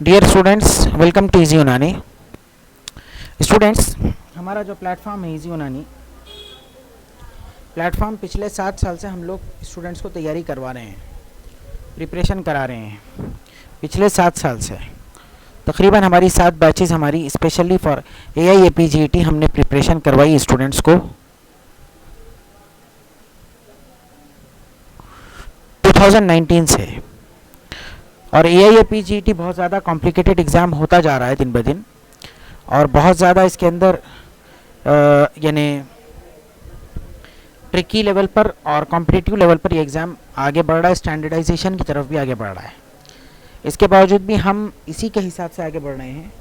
Dear students, welcome to easy Unani. Students, हमारा जो platform है इजी यूनानी प्लेटफॉर्म, पिछले 7 साल से हम लोग स्टूडेंट्स को तैयारी करवा रहे हैं, प्रिपरेशन करा रहे हैं। पिछले 7 साल से तकरीबन हमारी 7 बैचेस हमारी स्पेशली फॉर AIAPGET हमने प्रिपरेशन करवाई स्टूडेंट्स को 2019 से। और AIAPGET बहुत ज़्यादा कॉम्प्लिकेटेड एग्ज़ाम होता जा रहा है दिन ब दिन, और बहुत ज़्यादा इसके अंदर यानी ट्रिकी लेवल पर और कॉम्पिटिटिव लेवल पर ये एग्ज़ाम आगे बढ़ रहा है, स्टैंडर्डाइजेशन की तरफ भी आगे बढ़ रहा है। इसके बावजूद भी हम इसी के हिसाब से आगे बढ़ रहे हैं,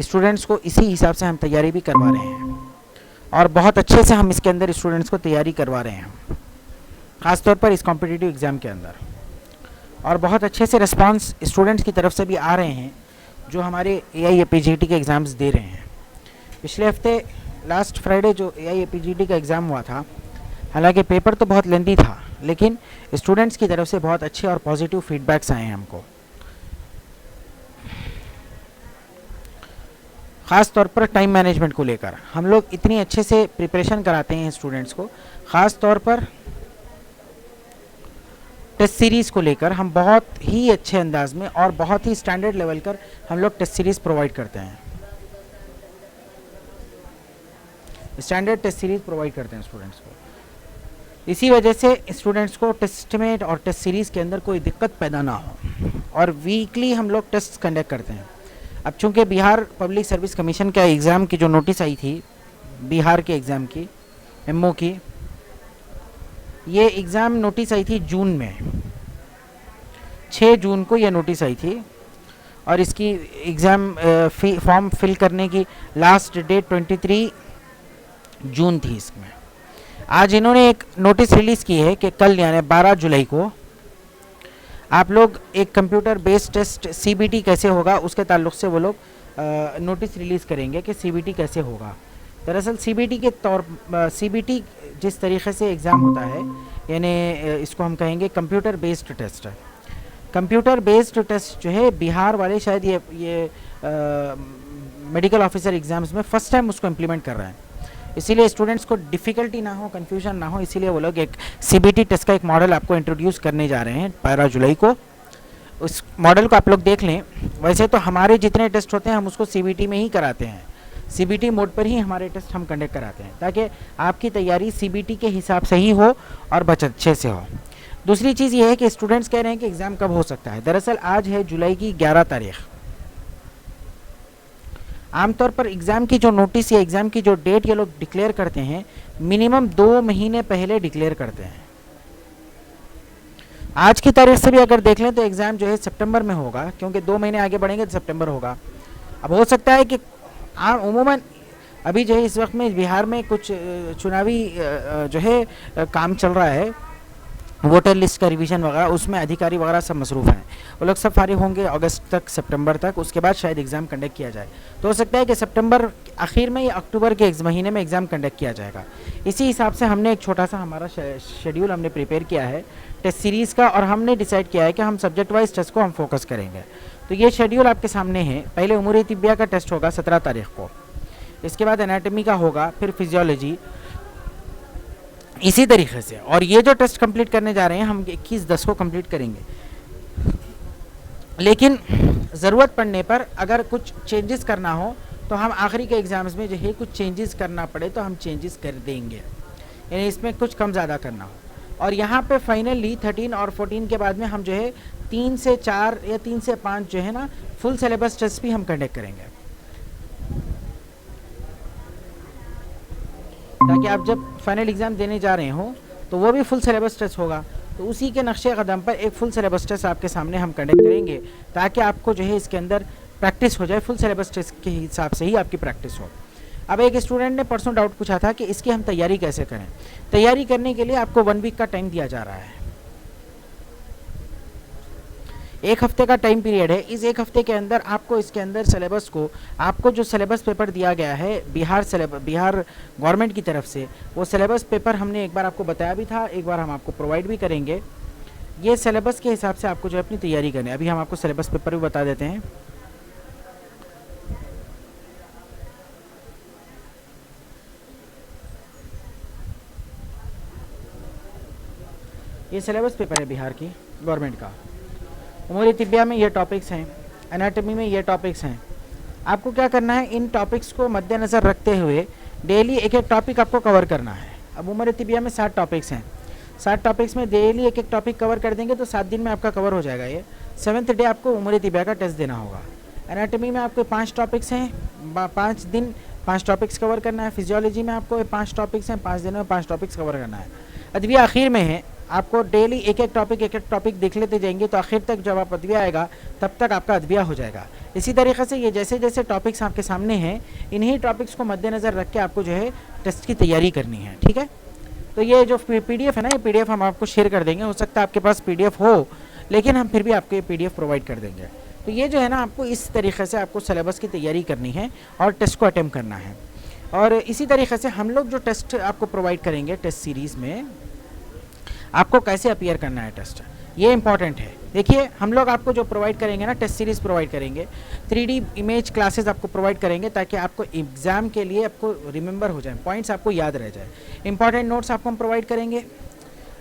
स्टूडेंट्स को इसी हिसाब से हम तैयारी भी करवा रहे हैं, और बहुत अच्छे से हम इसके अंदर स्टूडेंट्स को तैयारी करवा रहे हैं, ख़ास तौर पर इस कॉम्पिटिटिव एग्ज़ाम के अंदर। और बहुत अच्छे से रिस्पांस स्टूडेंट्स की तरफ से भी आ रहे हैं जो हमारे AIAPGET के एग्ज़ाम्स दे रहे हैं। पिछले हफ्ते लास्ट फ्राइडे जो AIAPGET का एग्ज़ाम हुआ था, हालांकि पेपर तो बहुत लेंदी था, लेकिन स्टूडेंट्स की तरफ से बहुत अच्छे और पॉजिटिव फीडबैक्स आए हैं हमको। ख़ास तौर पर टाइम मैनेजमेंट को लेकर हम लोग इतनी अच्छे से प्रिपरेशन कराते हैं स्टूडेंट्स को, ख़ास तौर पर टेस्ट सीरीज़ को लेकर हम बहुत ही अच्छे अंदाज में और बहुत ही स्टैंडर्ड लेवल कर हम लोग टेस्ट सीरीज़ प्रोवाइड करते हैं, स्टैंडर्ड टेस्ट सीरीज़ प्रोवाइड करते हैं स्टूडेंट्स को। इसी वजह से स्टूडेंट्स को टेस्ट में और टेस्ट सीरीज़ के अंदर कोई दिक्कत पैदा ना हो, और वीकली हम लोग टेस्ट कंडक्ट करते हैं। अब चूँकि बिहार पब्लिक सर्विस कमीशन का एग्ज़ाम की जो नोटिस आई थी, बिहार के एग्ज़ाम की MO की, ये एग्ज़ाम नोटिस आई थी जून में, 6 जून को ये नोटिस आई थी, और इसकी एग्ज़ाम फॉर्म फिल करने की लास्ट डेट 23 जून थी। इसमें आज इन्होंने एक नोटिस रिलीज़ की है कि कल यानी 12 जुलाई को आप लोग एक कंप्यूटर बेस्ड टेस्ट CBT कैसे होगा, उसके ताल्लुक़ से वो लोग नोटिस रिलीज़ करेंगे कि CBT कैसे होगा। दरअसल CBT जिस तरीके से एग्ज़ाम होता है, यानी इसको हम कहेंगे computer based test. Computer based test जो है, बिहार वाले शायद ये मेडिकल ऑफिसर एग्ज़ाम्स में फ़र्स्ट टाइम उसको इम्प्लीमेंट कर रहे हैं। इसीलिए स्टूडेंट्स को डिफ़िकल्टी ना हो, कन्फ्यूजन ना हो, इसीलिए वो लोग एक CBT टेस्ट का एक मॉडल आपको इंट्रोड्यूस करने जा रहे हैं 12 जुलाई को। उस मॉडल को आप लोग देख लें। वैसे तो हमारे जितने टेस्ट होते हैं हम उसको CBT में ही कराते हैं, CBT मोड पर ही हमारे टेस्ट हम कंडक्ट कराते हैं, ताकि आपकी तैयारी CBT के हिसाब से ही हो और बहुत अच्छे से हो। दूसरी चीज़ ये है कि स्टूडेंट्स कह रहे हैं कि एग्ज़ाम कब हो सकता है। दरअसल आज है जुलाई की 11 तारीख। आमतौर पर एग्ज़ाम की जो नोटिस या एग्ज़ाम की जो डेट ये लोग डिक्लेयर करते हैं, मिनिमम 2 महीने पहले डिक्लेयर करते हैं। आज की तारीख से भी अगर देख लें तो एग्ज़ाम जो है सितंबर में होगा, क्योंकि 2 महीने आगे बढ़ेंगे तो सितंबर होगा। अब हो सकता है कि उमूमन अभी जो है इस वक्त में बिहार में कुछ चुनावी जो है काम चल रहा है, वोटर लिस्ट का रिवीजन वगैरह, उसमें अधिकारी वगैरह सब मसरूफ़ हैं। वो लोग सब फारिग होंगे अगस्त तक, सितंबर तक, उसके बाद शायद एग्ज़ाम कंडक्ट किया जाए। तो हो सकता है कि सितंबर आखिर में या अक्टूबर के महीने में एग्ज़ाम कंडक्ट किया जाएगा। इसी हिसाब से हमने एक छोटा सा हमारा शेड्यूल हमने प्रिपेयर किया है टेस्ट सीरीज़ का, और हमने डिसाइड किया है कि हम सब्जेक्ट वाइज टेस्ट को हम फोकस करेंगे। तो ये शेड्यूल आपके सामने है। पहले उमूर तिब्बिया का टेस्ट होगा 17 तारीख को, इसके बाद एनाटमी का होगा, फिर फिजियोलॉजी, इसी तरीके से। और ये जो टेस्ट कंप्लीट करने जा रहे हैं हम 21/10 को कंप्लीट करेंगे, लेकिन ज़रूरत पड़ने पर अगर कुछ चेंजेस करना हो तो हम आखिरी के एग्ज़ाम्स में जो है कुछ चेंजेस करना पड़े तो हम चेंजेस कर देंगे, यानी इसमें कुछ कम ज़्यादा करना हो। और यहाँ पे फाइनली 13 और 14 के बाद में हम जो है 3 से 4 या 3 से 5 जो है ना फुल सिलेबस टेस्ट भी हम कंडक्ट करेंगे, ताकि आप जब फाइनल एग्ज़ाम देने जा रहे हो तो वो भी फुल सिलेबस टेस्ट होगा। तो उसी के नक्शे कदम पर एक फुल सिलेबस टेस्ट आपके सामने हम कंडक्ट करेंगे, ताकि आपको जो है इसके अंदर प्रैक्टिस हो जाए, फुल सिलेबस टेस्ट के हिसाब से ही आपकी प्रैक्टिस हो। अब एक स्टूडेंट ने परसों डाउट पूछा था कि इसकी हम तैयारी कैसे करें। तैयारी करने के लिए आपको 1 वीक का टाइम दिया जा रहा है, 1 हफ्ते का टाइम पीरियड है। इस 1 हफ्ते के अंदर आपको इसके अंदर सिलेबस को, आपको जो सिलेबस पेपर दिया गया है बिहार गवर्नमेंट की तरफ से, वो सिलेबस पेपर हमने एक बार आपको बताया भी था, एक बार हम आपको प्रोवाइड भी करेंगे। ये सिलेबस के हिसाब से आपको जो है अपनी तैयारी करनी है। अभी हम आपको सिलेबस पेपर भी बता देते हैं। ये सिलेबस पेपर है बिहार की गवर्नमेंट का। उमूर तिबिया में ये टॉपिक्स हैं, एनाटॉमी में ये टॉपिक्स हैं। आपको क्या करना है, इन टॉपिक्स को मद्देनज़र रखते हुए डेली एक एक टॉपिक आपको कवर करना है। अब उमूर तिबिया में 7 टॉपिक्स हैं, 7 टॉपिक्स में डेली एक एक टॉपिक कवर कर देंगे तो 7 दिन में आपका कवर हो जाएगा। ये 7th डे आपको उमूर तिबिया का टेस्ट देना होगा। एनाटॉमी में आपको 5 टॉपिक्स हैं, 5 दिन 5 टॉपिक्स कवर करना है। फिजियोलॉजी में आपको 5 टॉपिक्स हैं, 5 दिनों में 5 टॉपिक्स कवर करना है। अदविया आखिर में है, आपको डेली एक एक टॉपिक देख लेते जाएंगे तो आखिर तक जब आप अदविया आएगा तब तक आपका अदविया हो जाएगा। इसी तरीके से ये जैसे जैसे टॉपिक्स आपके सामने हैं, इन्हीं टॉपिक्स को मद्देनज़र रख के आपको जो है टेस्ट की तैयारी करनी है, ठीक है। तो ये जो PDF है ना, ये PDF हम आपको शेयर कर देंगे। हो सकता है आपके पास PDF हो, लेकिन हम फिर भी आपको ये PDF प्रोवाइड कर देंगे। तो ये जो है ना, आपको इस तरीके से आपको सिलेबस की तैयारी करनी है और टेस्ट को अटेम्प्ट करना है। और इसी तरीके से हम लोग जो टेस्ट आपको प्रोवाइड करेंगे टेस्ट सीरीज़ में, आपको कैसे अपीयर करना है टेस्ट, ये इंपॉर्टेंट है। देखिए, हम लोग आपको जो प्रोवाइड करेंगे ना, टेस्ट सीरीज़ प्रोवाइड करेंगे, 3D इमेज क्लासेस आपको प्रोवाइड करेंगे ताकि आपको एग्ज़ाम के लिए आपको रिमेंबर हो जाए, पॉइंट्स आपको याद रह जाए। इंपॉर्टेंट नोट्स आपको हम प्रोवाइड करेंगे,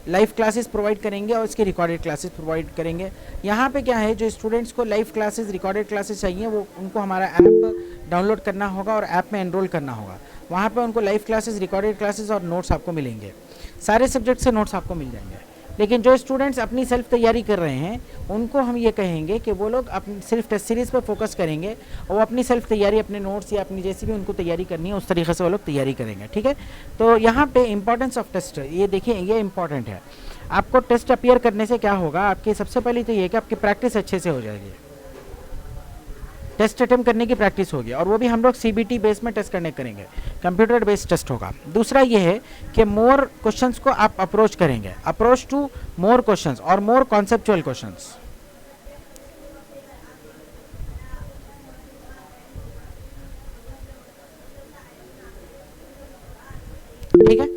लाइव क्लासेस प्रोवाइड करेंगे और इसकी रिकॉर्डेड क्लासेस प्रोवाइड करेंगे। यहाँ पे क्या है, जो स्टूडेंट्स को लाइव क्लासेस रिकॉर्डेड क्लासेस चाहिए, वो उनको हमारा ऐप डाउनलोड करना होगा और ऐप में एनरोल करना होगा। वहाँ पे उनको लाइव क्लासेस, रिकॉर्डेड क्लासेस और नोट्स आपको मिलेंगे। सारे सब्जेक्ट से नोट्स आपको मिल जाएंगे। लेकिन जो स्टूडेंट्स अपनी सेल्फ तैयारी कर रहे हैं, उनको हम ये कहेंगे कि वो लोग अपनी सिर्फ टेस्ट सीरीज़ पर फोकस करेंगे और वो अपनी सेल्फ तैयारी, अपने नोट्स या अपनी जैसी भी उनको तैयारी करनी है उस तरीके से वो लोग तैयारी करेंगे, ठीक है। तो यहाँ पे इंपॉर्टेंस ऑफ टेस्ट, ये देखिए, ये इंपॉर्टेंट है। आपको टेस्ट अपीयर करने से क्या होगा, आपकी सबसे पहले तो ये कि आपकी प्रैक्टिस अच्छे से हो जाएगी, टेस्ट अटेम्प्ट करने की प्रैक्टिस होगी, और वो भी हम लोग CBT बेस में टेस्ट करने करेंगे, कंप्यूटर बेस्ड टेस्ट होगा। दूसरा ये है कि मोर क्वेश्चंस को आप अप्रोच करेंगे, अप्रोच टू मोर क्वेश्चंस और मोर कॉन्सेप्चुअल क्वेश्चंस। ठीक है।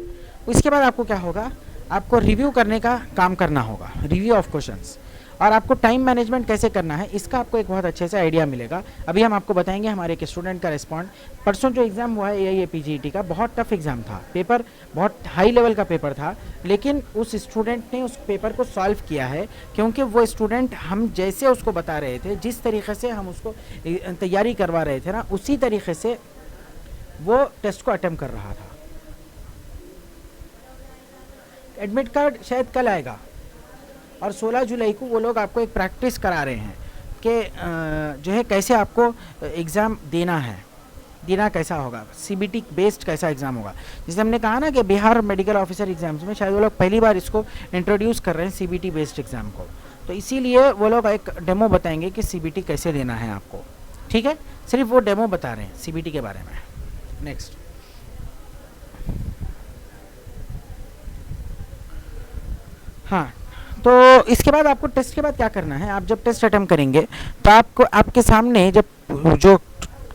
इसके बाद आपको क्या होगा, आपको रिव्यू करने का काम करना होगा, रिव्यू ऑफ क्वेश्चंस। और आपको टाइम मैनेजमेंट कैसे करना है, इसका आपको एक बहुत अच्छे से आइडिया मिलेगा। अभी हम आपको बताएंगे हमारे एक स्टूडेंट का रिस्पॉन्ड। परसों जो एग्ज़ाम हुआ है AIAPGET का, बहुत टफ एग्ज़ाम था, पेपर बहुत हाई लेवल का पेपर था, लेकिन उस स्टूडेंट ने उस पेपर को सॉल्व किया है, क्योंकि वो स्टूडेंट हम जैसे उसको बता रहे थे, जिस तरीके से हम उसको तैयारी करवा रहे थे ना, उसी तरीके से वो टेस्ट को अटेम्प्ट कर रहा था। एडमिट कार्ड शायद कल आएगा और 16 जुलाई को वो लोग आपको एक प्रैक्टिस करा रहे हैं कि जो है कैसे आपको एग्ज़ाम देना कैसा होगा, CBT बेस्ड कैसा एग्ज़ाम होगा। जैसे हमने कहा ना कि बिहार मेडिकल ऑफिसर एग्ज़ाम्स में शायद वो लोग पहली बार इसको इंट्रोड्यूस कर रहे हैं, CBT बेस्ड एग्ज़ाम को। तो इसीलिए वो लोग एक डेमो बताएंगे कि CBT कैसे देना है आपको, ठीक है। सिर्फ वो डेमो बता रहे हैं CBT के बारे में। नेक्स्ट, हाँ, तो इसके बाद आपको टेस्ट के बाद क्या करना है, आप जब टेस्ट अटेम्प्ट करेंगे तो आपको आपके सामने जब जो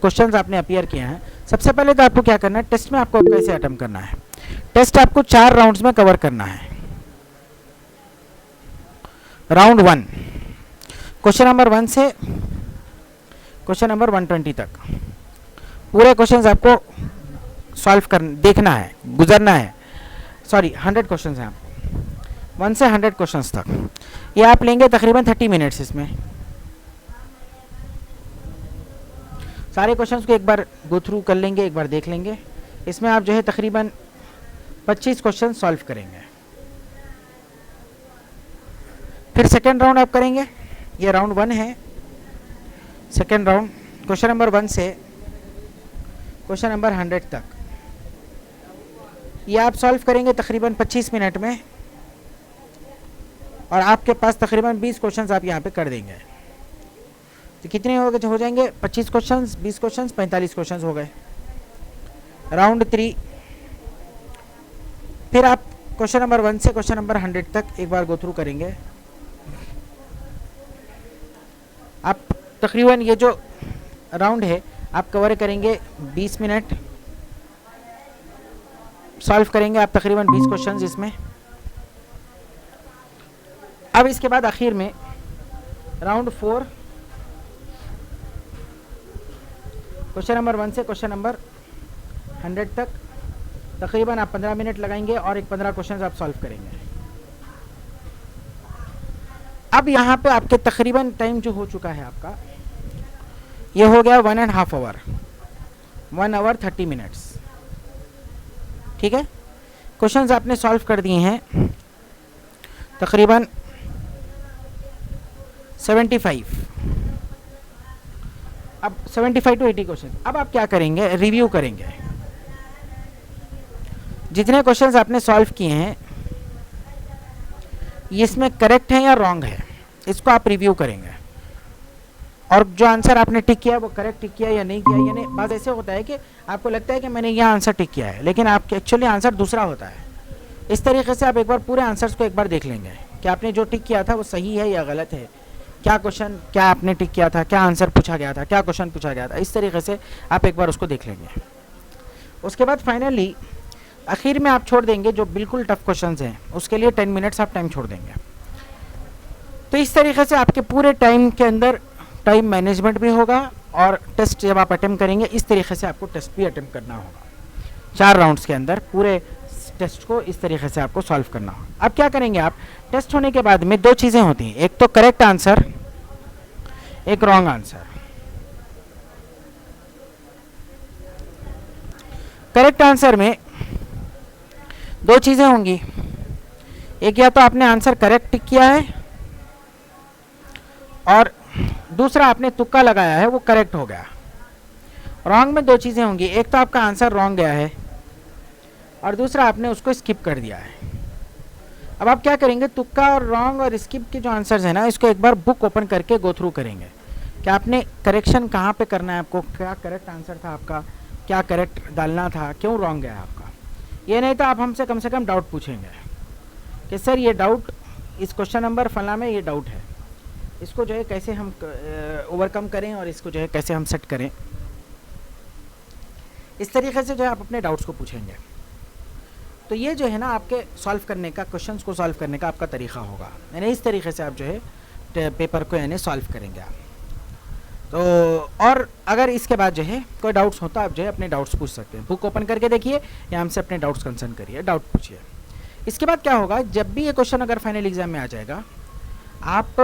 क्वेश्चंस आपने अपीयर किए हैं, सबसे पहले तो आपको क्या करना है, टेस्ट में आपको कैसे अटेम्प्ट करना है। टेस्ट आपको 4 राउंड्स में कवर करना है। राउंड 1, क्वेश्चन नंबर 1 से क्वेश्चन नंबर 120 तक पूरे क्वेश्चंस आपको सॉल्व कर देखना है, गुजरना है। सॉरी, 100 क्वेश्चन हैं आपको, 1 से 100 क्वेश्चंस तक। ये आप लेंगे तकरीबन 30 मिनट्स। इसमें सारे क्वेश्चंस को एक बार गो थ्रू कर लेंगे, एक बार देख लेंगे। इसमें आप जो है तकरीबन 25 क्वेश्चन सॉल्व करेंगे। फिर सेकेंड राउंड आप करेंगे, ये राउंड 1 है। सेकेंड राउंड क्वेश्चन नंबर 1 से क्वेश्चन नंबर 100 तक, ये आप सॉल्व करेंगे तकरीबन 25 मिनट में, और आपके पास तकरीबन 20 क्वेश्चंस आप यहाँ पे कर देंगे। तो कितने हो जाएंगे, 25 क्वेश्चंस, 20 क्वेश्चंस, 45 क्वेश्चंस हो गए। राउंड 3, फिर आप क्वेश्चन नंबर 1 से क्वेश्चन नंबर 100 तक एक बार गो थ्रू करेंगे। आप तकरीबन ये जो राउंड है आप कवर करेंगे 20 मिनट, सॉल्व करेंगे आप तकरीबन 20 क्वेश्चंस इसमें। अब इसके बाद आखिर में राउंड 4, क्वेश्चन नंबर 1 से क्वेश्चन नंबर 100 तक तकरीबन आप 15 मिनट लगाएंगे और एक 15 क्वेश्चन आप सॉल्व करेंगे। अब यहाँ पे आपके तकरीबन टाइम जो हो चुका है आपका, ये हो गया 1.5 आवर, 1 आवर 30 मिनट्स। ठीक है, क्वेश्चंस आपने सॉल्व कर दिए हैं तकरीबन 75, अब 75 to 80 क्वेश्चन। अब आप क्या करेंगे, रिव्यू करेंगे जितने क्वेश्चंस आपने सॉल्व किए हैं, ये इसमें करेक्ट है या रॉन्ग है, इसको आप रिव्यू करेंगे। और जो आंसर आपने टिक किया वो करेक्ट टिक किया या नहीं किया, यानी बात ऐसे होता है कि आपको लगता है कि मैंने यह आंसर टिक किया है, लेकिन आपके एक्चुअली आंसर दूसरा होता है। इस तरीके से आप एक बार पूरे आंसर्स को एक बार देख लेंगे कि आपने जो टिक किया था वो सही है या गलत है, क्या क्वेश्चन, क्या आपने टिक किया था, क्या आंसर पूछा गया था, क्या क्वेश्चन पूछा गया था। इस तरीके से आप एक बार उसको देख लेंगे। उसके बाद फाइनली आखिर में आप छोड़ देंगे जो बिल्कुल टफ क्वेश्चंस हैं, उसके लिए 10 मिनट्स आप टाइम छोड़ देंगे। तो इस तरीके से आपके पूरे टाइम के अंदर टाइम मैनेजमेंट भी होगा, और टेस्ट जब आप अटेम्प्ट करेंगे इस तरीके से आपको टेस्ट भी अटेम्प्ट करना होगा। 4 राउंड्स के अंदर पूरे टेस्ट को इस तरीके से आपको सॉल्व करना होगा। अब क्या करेंगे आप, टेस्ट होने के बाद में 2 चीज़ें होती हैं, एक तो करेक्ट आंसर, एक रॉन्ग आंसर। करेक्ट आंसर में 2 चीज़ें होंगी, एक या तो आपने आंसर करेक्ट टिक किया है, और दूसरा आपने तुक्का लगाया है वो करेक्ट हो गया। रॉन्ग में 2 चीज़ें होंगी, एक तो आपका आंसर रॉन्ग गया है, और दूसरा आपने उसको स्किप कर दिया है। अब आप क्या करेंगे, तुक्का और रॉन्ग और स्किप के जो आंसर्स हैं ना, इसको एक बार बुक ओपन करके गो थ्रू करेंगे कि आपने करेक्शन कहाँ पे करना है, आपको क्या करेक्ट आंसर था आपका, क्या करेक्ट डालना था, क्यों रॉन्ग गया आपका। ये नहीं तो आप हमसे कम से कम डाउट पूछेंगे कि सर ये डाउट, इस क्वेश्चन नंबर फला में ये डाउट है, इसको जो है कैसे हम ओवरकम करें, और इसको जो है कैसे हम सेट करें। इस तरीके से जो है आप अपने डाउट्स को पूछेंगे। तो ये जो है ना आपके सॉल्व करने का, क्वेश्चंस को सॉल्व करने का आपका तरीका होगा, यानी इस तरीके से आप जो है पेपर को यानी सॉल्व करेंगे आप। तो और अगर इसके बाद जो है कोई डाउट्स होता है, आप जो है अपने डाउट्स पूछ सकते हैं, बुक ओपन करके देखिए या हमसे अपने डाउट्स कंसर्न करिए, डाउट पूछिए। इसके बाद क्या होगा, जब भी ये क्वेश्चन अगर फाइनल एग्जाम में आ जाएगा, आप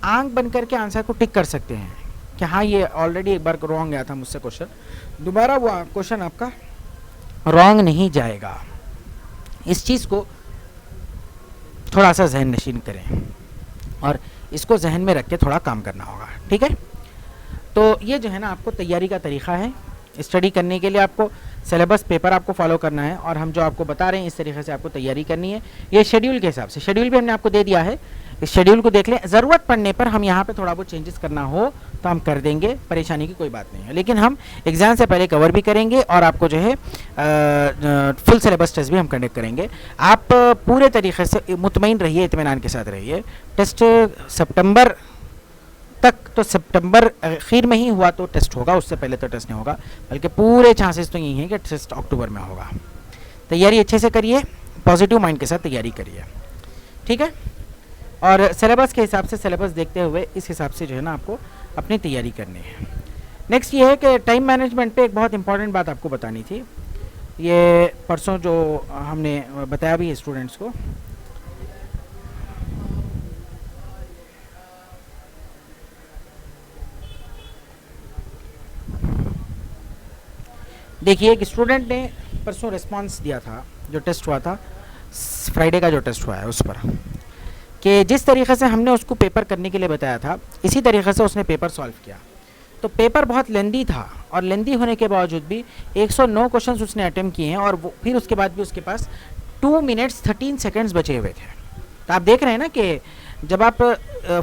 आंख बंद करके आंसर को टिक कर सकते हैं कि हाँ ये ऑलरेडी एक बार रॉन्ग गया था मुझसे क्वेश्चन, दोबारा वो क्वेश्चन आपका रॉन्ग नहीं जाएगा। इस चीज़ को थोड़ा सा जहन नशीन करें और इसको जहन में रख के थोड़ा काम करना होगा। ठीक है, तो ये जो है ना आपको तैयारी का तरीका है। स्टडी करने के लिए आपको सिलेबस पेपर आपको फॉलो करना है, और हम जो आपको बता रहे हैं इस तरीके से आपको तैयारी करनी है। ये शेड्यूल के हिसाब से, शेड्यूल भी हमने आपको दे दिया है, इस शेड्यूल को देख लें। ज़रूरत पड़ने पर हम यहाँ पे थोड़ा बहुत चेंजेस करना हो तो हम कर देंगे, परेशानी की कोई बात नहीं है, लेकिन हम एग्ज़ाम से पहले कवर भी करेंगे और आपको जो है फुल सिलेबस टेस्ट भी हम कंडक्ट करेंगे। आप पूरे तरीके से मुतमईन रहिए, इत्मीनान के साथ रहिए। टेस्ट सितंबर तक, तो सितंबर आखिर में ही हुआ तो टेस्ट होगा, उससे पहले तो टेस्ट नहीं होगा, बल्कि पूरे चांसेस तो यही हैं कि टेस्ट अक्टूबर में होगा। तैयारी अच्छे से करिए, पॉजिटिव माइंड के साथ तैयारी करिए। ठीक है, और सिलेबस के हिसाब से, सिलेबस देखते हुए इस हिसाब से जो है ना आपको अपनी तैयारी करनी है। नेक्स्ट ये है कि टाइम मैनेजमेंट पे एक बहुत इंपॉर्टेंट बात आपको बतानी थी। ये परसों जो हमने बताया भी है स्टूडेंट्स को, देखिए एक स्टूडेंट ने परसों रिस्पांस दिया था, जो टेस्ट हुआ था फ्राइडे का जो टेस्ट हुआ है उस पर, कि जिस तरीके से हमने उसको पेपर करने के लिए बताया था इसी तरीके से उसने पेपर सॉल्व किया। तो पेपर बहुत लेंदी था, और लेंदी होने के बावजूद भी 109 क्वेश्चंस उसने अटेम्प्ट किए हैं, और वो फिर उसके बाद भी उसके पास 2 मिनट्स 13 सेकेंड्स बचे हुए थे। तो आप देख रहे हैं ना कि जब आप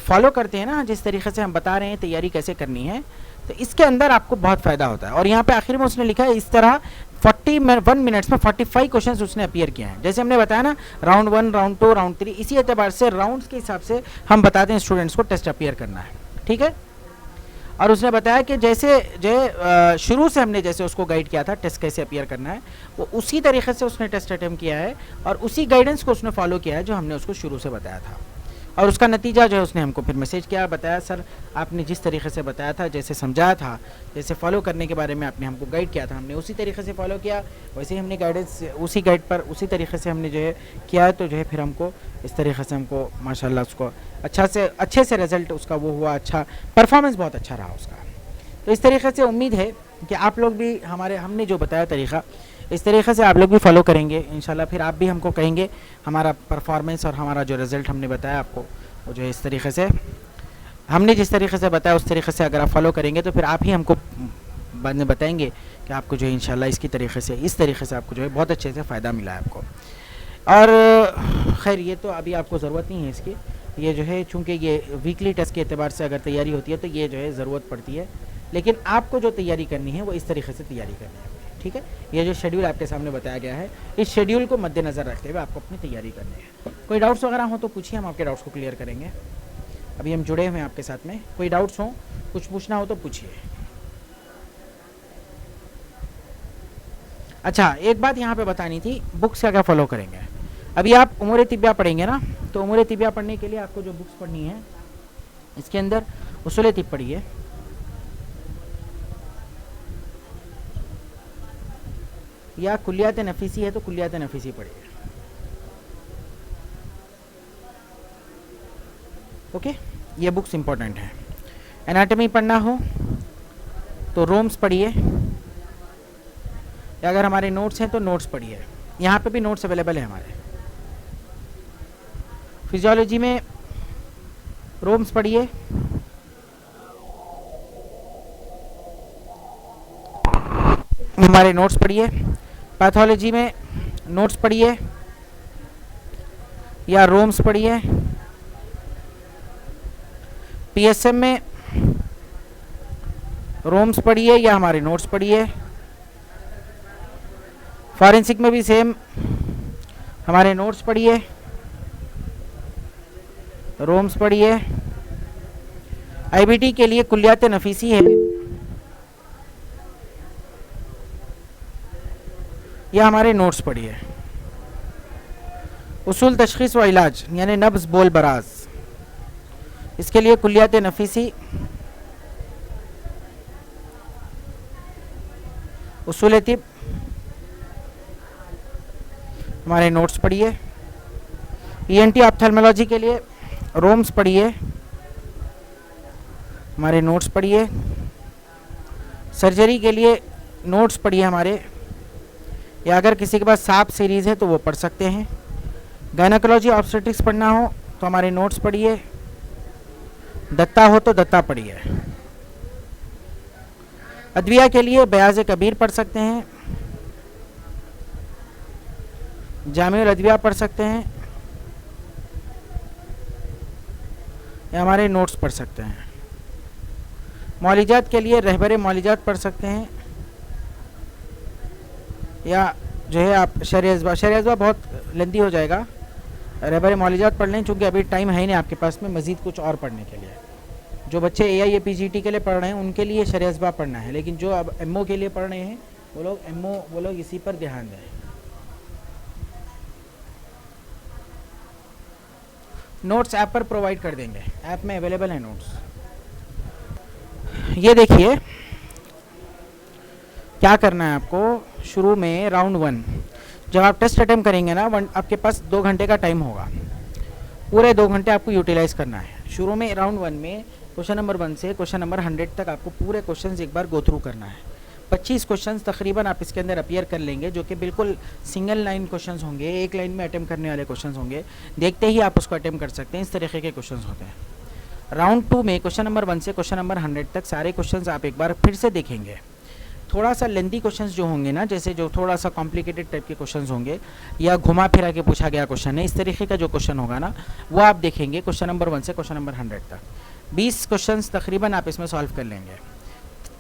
फॉलो करते हैं ना जिस तरीके से हम बता रहे हैं तैयारी कैसे करनी है, तो इसके अंदर आपको बहुत फ़ायदा होता है। और यहाँ पे आखिर में उसने लिखा है इस तरह 41 मिनट्स में 45 क्वेश्चंस उसने अपीयर किए हैं। जैसे हमने बताया ना राउंड 1, राउंड 2, राउंड 3, इसी एतबार से राउंड्स के हिसाब से हम बताते हैं स्टूडेंट्स को टेस्ट अपीयर करना है। ठीक है, और उसने बताया कि जैसे जो शुरू से हमने जैसे उसको गाइड किया था टेस्ट कैसे अपीयर करना है, वो उसी तरीके से उसने टेस्ट अटेम्प्ट किया है, और उसी गाइडेंस को उसने फॉलो किया है जो हमने उसको शुरू से बताया था। और उसका नतीजा जो है उसने हमको फिर मैसेज किया, बताया सर आपने जिस तरीके से बताया था, जैसे समझाया था, जैसे फॉलो करने के बारे में आपने हमको गाइड किया था, हमने उसी तरीके से फॉलो किया, वैसे ही हमने गाइडेंस उसी गाइड पर उसी तरीके से हमने जो है किया, तो जो है फिर हमको इस तरीके से हमको माशाल्लाह उसको अच्छे से रिज़ल्ट उसका वो हुआ, अच्छा परफॉर्मेंस बहुत अच्छा रहा उसका। तो इस तरीके से उम्मीद है कि आप लोग भी हमने जो बताया तरीक़ा इस तरीके से आप लोग भी फॉलो करेंगे इंशाल्लाह, फिर आप भी हमको कहेंगे हमारा परफॉर्मेंस और हमारा जो रिज़ल्ट हमने बताया आपको वो जो है इस तरीके से हमने जिस तरीके से बताया उस तरीके से अगर आप फॉलो करेंगे तो फिर आप ही हमको बाद में बताएंगे कि आपको जो है इंशाल्लाह इस तरीके से आपको जो है बहुत अच्छे से फ़ायदा मिला है आपको। और खैर ये तो अभी आपको ज़रूरत नहीं है इसकी, ये जो है चूँकि ये वीकली टेस्ट के एतबार से अगर तैयारी होती है तो ये जो है ज़रूरत पड़ती है, लेकिन आपको जो तैयारी करनी है वो इस तरीके से तैयारी करनी है, ठीक है। ये जो शेड्यूल आपके सामने बताया गया है, इस शेड्यूल को मद्देनज़र रखते हुए आपको अपनी तैयारी करनी है। कोई डाउट्स वगैरह हो तो पूछिए, हम आपके डाउट्स को क्लियर करेंगे। अभी हम जुड़े हुए हैं आपके साथ में, कोई डाउट्स हो, कुछ पूछना हो तो पूछिए। अच्छा, एक बात यहाँ पे बतानी थी, बुक्स क्या क्या फॉलो करेंगे। अभी आप उमूर तिबिया पढ़ेंगे ना, तो उमूर तिबिया पढ़ने के लिए आपको जो बुक्स पढ़नी है, इसके अंदर उसूल तिब पढ़िए, या कुलियात नफीसी है तो कुलियात नफीसी पढ़िए, ओके। ये बुक्स इंपॉर्टेंट है। एनाटॉमी पढ़ना हो तो रोम्स पढ़िए, या अगर हमारे नोट्स हैं तो नोट्स पढ़िए, यहाँ पे भी नोट्स अवेलेबल है हमारे। फिजियोलॉजी में रोम्स पढ़िए, हमारे नोट्स पढ़िए। पैथोलॉजी में नोट्स पढ़िए या रोम्स पढ़िए। पीएसएम में रोम्स पढ़िए या हमारे नोट्स पढ़िए। फॉरेंसिक में भी सेम, हमारे नोट्स पढ़िए, रोम्स पढ़िए। आईबीटी के लिए कुलियात नफीसी है या हमारे नोट्स पढ़िए। उसूल तशखीस व इलाज यानी नब्ज़ बोल बराज, इसके लिए कुलियात नफीसी, उसूल तिब, हमारे नोट्स पढ़िए। ईएनटी ऑप्थेल्मोलॉजी के लिए रोम्स पढ़िए, हमारे नोट्स पढ़िए। सर्जरी के लिए नोट्स पढ़िए हमारे, या अगर किसी के पास सांप सीरीज़ है तो वो पढ़ सकते हैं। गायनेकोलॉजी ऑब्स्टेट्रिक्स पढ़ना हो तो हमारे नोट्स पढ़िए। दत्ता हो तो दत्ता पढ़िए। अद्विया के लिए बयाज़ कबीर पढ़ सकते हैं, जामिउल अद्विया पढ़ सकते हैं, या हमारे नोट्स पढ़ सकते हैं। मौलिजात के लिए रहबर मौलिजात पढ़ सकते हैं, या जो है आप शरियज़बा बहुत लेंदी हो जाएगा, रहबर मौलिजात पढ़ लें, चूँकि अभी टाइम है नहीं आपके पास में मज़ीद कुछ और पढ़ने के लिए। जो बच्चे AIAPGT के लिए पढ़ रहे हैं उनके लिए शरियज़बा पढ़ना है, लेकिन जो अब MO के लिए पढ़ रहे हैं वो लोग इसी पर ध्यान दें। नोट्स ऐप पर प्रोवाइड कर देंगे, ऐप में अवेलेबल है नोट्स। ये देखिए क्या करना है आपको। शुरू में राउंड 1 जब आप टेस्ट अटेम्प्ट करेंगे ना, आपके पास 2 घंटे का टाइम होगा, पूरे 2 घंटे आपको यूटिलाइज़ करना है। शुरू में राउंड 1 में क्वेश्चन नंबर 1 से क्वेश्चन नंबर 100 तक आपको पूरे क्वेश्चंस एक बार गो थ्रू करना है। 25 क्वेश्चंस तकरीबन आप इसके अंदर अपीयर कर लेंगे, जो कि बिल्कुल सिंगल लाइन क्वेश्चंस होंगे, एक लाइन में अटेम्प्ट करने वाले क्वेश्चंस होंगे, देखते ही आप उसको अटेम्प्ट कर सकते हैं, इस तरीके के क्वेश्चंस होते हैं। राउंड 2 में क्वेश्चन नंबर 1 से क्वेश्चन नंबर 100 तक सारे क्वेश्चंस आप एक बार फिर से देखेंगे। थोड़ा सा लेंदी क्वेश्चंस जो होंगे ना, जैसे जो थोड़ा सा कॉम्प्लिकेटेड टाइप के क्वेश्चंस होंगे या घुमा फिरा के पूछा गया क्वेश्चन है, इस तरीके का जो क्वेश्चन होगा ना वो आप देखेंगे क्वेश्चन नंबर 1 से क्वेश्चन नंबर 100 तक। 20 क्वेश्चंस तकरीबन आप इसमें सॉल्व कर लेंगे,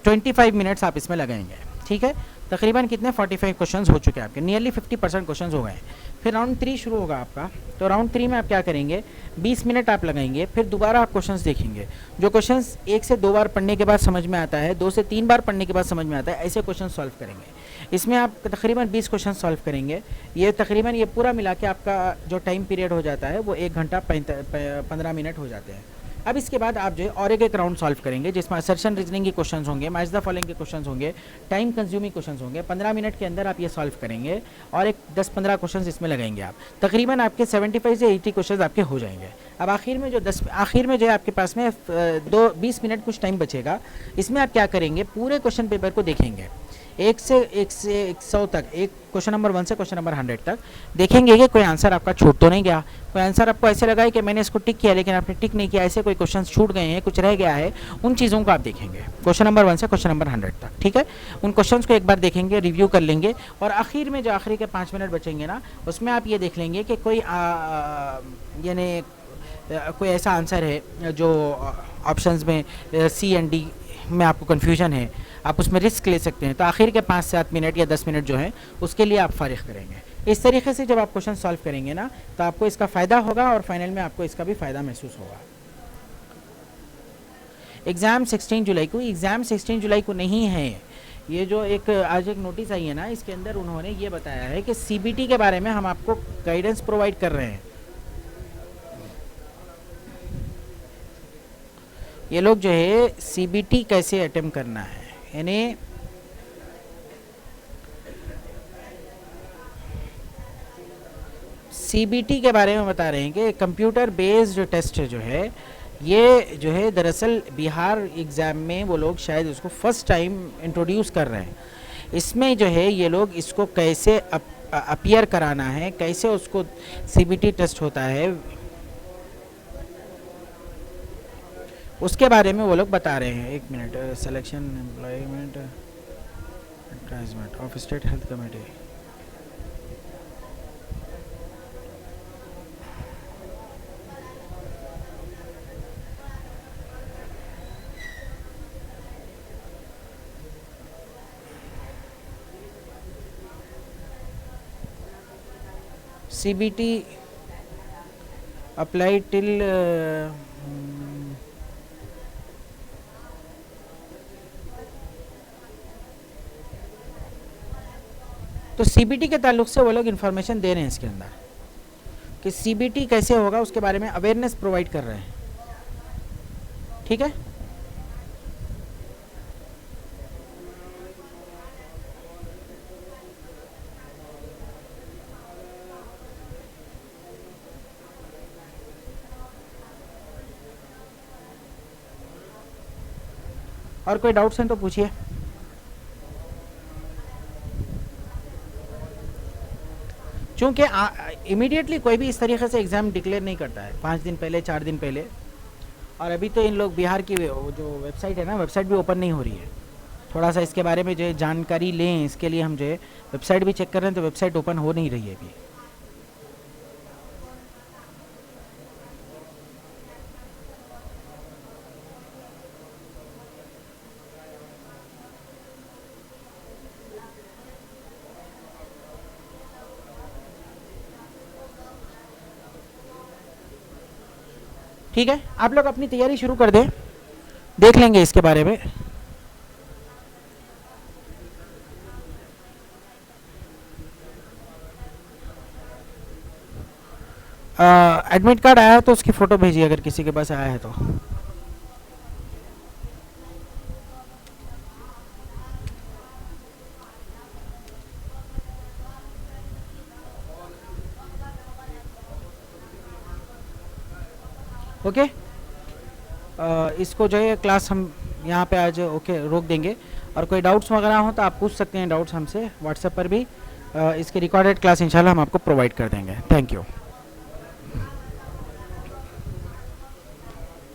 25 मिनट्स आप इसमें लगाएंगे, ठीक है, तकरीबन कितने 45 क्वेश्चंस हो चुके हैं आपके, नियरली 50% क्वेश्चंस हो गए हैं। फिर राउंड 3 शुरू होगा आपका। तो राउंड 3 में आप क्या करेंगे, 20 मिनट आप लगाएंगे, फिर दोबारा आप क्वेश्चंस देखेंगे। जो क्वेश्चंस 1 से 2 बार पढ़ने के बाद समझ में आता है, 2 से 3 बार पढ़ने के बाद समझ में आता है, ऐसे क्वेश्चन सॉल्व करेंगे। इसमें आप तकरीबन 20 क्वेश्चन सॉल्व करेंगे। ये तकरीबन ये पूरा मिला के आपका जो टाइम पीरियड हो जाता है वो 1 घंटा 15 मिनट हो जाते हैं। अब इसके बाद आप जो है और एक राउंड सॉल्व करेंगे, जिसमें असर्शन रीजनिंग के क्वेश्चंस होंगे, मैच द फॉलोइंग के क्वेश्चंस होंगे, टाइम कंज्यूमिंग क्वेश्चंस होंगे। 15 मिनट के अंदर आप ये सॉल्व करेंगे और एक 10-15 क्वेश्चंस इसमें लगाएंगे आप। तकरीबन आपके 75 से 80 क्वेश्चंस आपके हो जाएंगे। अब आखिर में जो है आपके पास में 20 मिनट कुछ टाइम बचेगा। इसमें आप क्या करेंगे, पूरे क्वेश्चन पेपर को देखेंगे 1 से 100 तक, एक क्वेश्चन नंबर 1 से क्वेश्चन नंबर 100 तक देखेंगे कि कोई आंसर आपका छूट तो नहीं गया। कोई आंसर आपको ऐसे लगा है कि मैंने इसको टिक किया लेकिन आपने टिक नहीं किया, ऐसे कोई क्वेश्चन छूट गए हैं, कुछ रह गया है, उन चीज़ों को आप देखेंगे क्वेश्चन नंबर 1 से क्वेश्चन नंबर 100 तक। ठीक है, उन क्वेश्चन को एक बार देखेंगे, रिव्यू कर लेंगे और आखिर में जो आखिरी के 5 मिनट बचेंगे ना, उसमें आप ये देख लेंगे कि कोई यानी कोई ऐसा आंसर है जो ऑप्शंस में सी एंड डी में आपको कन्फ्यूजन है, आप उसमें रिस्क ले सकते हैं। तो आखिर के 5-7 मिनट या 10 मिनट जो है उसके लिए आप फारिग करेंगे। इस तरीके से जब आप क्वेश्चन सॉल्व करेंगे ना, तो आपको इसका फ़ायदा होगा और फाइनल में आपको इसका भी फ़ायदा महसूस होगा। एग्ज़ाम 16 जुलाई को, एग्ज़ाम 16 जुलाई को नहीं है। ये जो एक आज एक नोटिस आई है ना, इसके अंदर उन्होंने ये बताया है कि CBT के बारे में हम आपको गाइडेंस प्रोवाइड कर रहे हैं। ये लोग जो है CBT कैसे अटेम्प्ट करना है, यानी CBT के बारे में बता रहे हैं कि कंप्यूटर बेस्ड टेस्ट जो है, ये जो है दरअसल बिहार एग्ज़ाम में वो लोग शायद उसको फर्स्ट टाइम इंट्रोड्यूस कर रहे हैं। इसमें जो है ये लोग इसको कैसे अपीयर कराना है, कैसे उसको CBT टेस्ट होता है, उसके बारे में वो लोग बता रहे हैं। 1 minute, selection employment advertisement of state health committee. CBT apply till तो CBT के ताल्लुक से वो लोग इन्फॉर्मेशन दे रहे हैं इसके अंदर कि CBT कैसे होगा, उसके बारे में अवेयरनेस प्रोवाइड कर रहे हैं। ठीक है, और कोई डाउट्स हैं तो पूछिए। चूँकि इमीडिएटली कोई भी इस तरीके से एग्ज़ाम डिक्लेयर नहीं करता है, 5 दिन पहले, 4 दिन पहले। और अभी तो इन लोग बिहार की जो वेबसाइट है ना, वेबसाइट भी ओपन नहीं हो रही है। थोड़ा सा इसके बारे में जो है जानकारी लें, इसके लिए हम जो है वेबसाइट भी चेक कर रहे हैं, तो वेबसाइट ओपन हो नहीं रही है अभी। ठीक है, आप लोग अपनी तैयारी शुरू कर दें, देख लेंगे इसके बारे में। एडमिट कार्ड आया है तो उसकी फ़ोटो भेजिए अगर किसी के पास आया है तो। ओके, इसको जो है क्लास हम यहाँ पे आज रोक देंगे। और कोई डाउट्स वगैरह हो तो आप पूछ सकते हैं डाउट्स हमसे व्हाट्सएप पर भी। इसकी रिकॉर्डेड क्लास इंशाल्लाह हम आपको प्रोवाइड कर देंगे। Thank you.